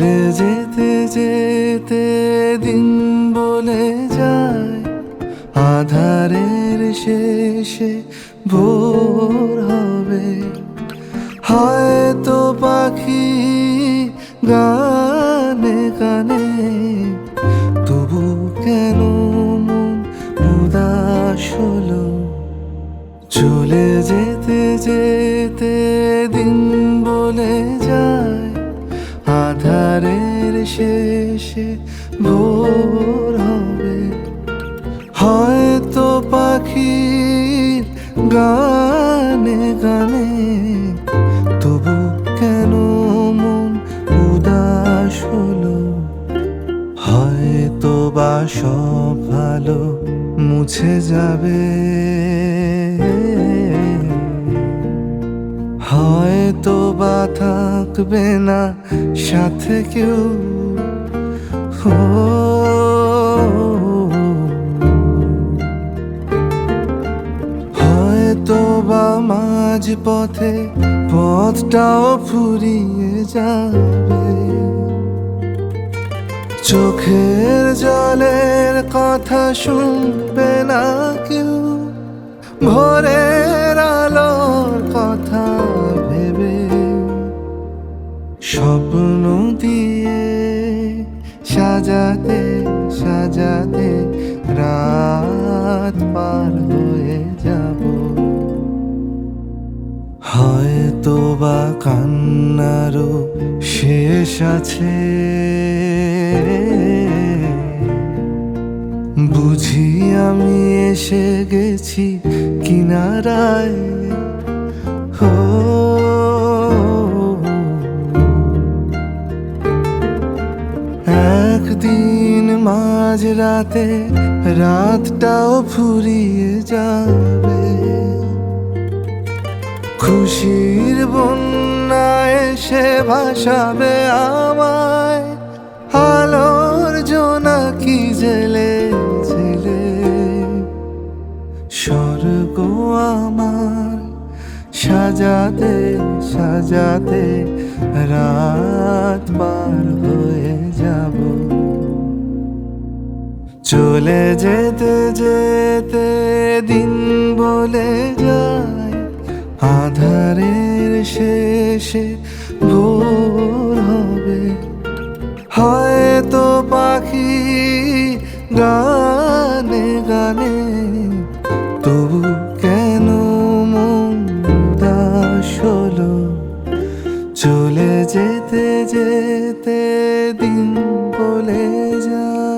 চলে যেতে যেতে দিন বলে যায়, আধারের শেষে ভোর হবে। হয়তো পাখি গানে গানে, তবু কেন মন উদাস হলো। চলে যেতে যেতে দিন বলে যায়, আধারের শেষে ভোর হবে। হয়তো পাখির গানে গানে, তবু কেন মন উদাস হলো। হয়তো বা সব ভালো মুছে যাবে, হয়তো বা থাকবে না সাথে কেউ। হয়তো বা মাঝ পথে পথটাও ফুরিয়ে যাবে। চোখের জলের কথা শুনবে না কেউ, ভোরের আলোর কথা ভেবে। স্বপ্ন দিয়ে সাজাতে সাজাতে রাত পার হয়ে যাব। হয়তো বা কান্নারও শেষ আছে, বুঝি আমি এসে গেছি কিনারায়। একদিন মাঝ রাতে রাতটাও ফুরিয়ে যাবে। খুশির বন্যা এসে ভাসাবে আমায়, আলোর জোনাকি জেলে জেলে। স্বর্গ আমার সাজাতে সাজাতে রাত পার হয়ে যাব। চলে যেতে যেতে দিন বলে যায়, আধারের শেষে ভোর হবে। হয়তো পাখি গানে গানে, তবু কেন মন উদাস হলো। চলে যেতে যেতে দিন বলে যায়।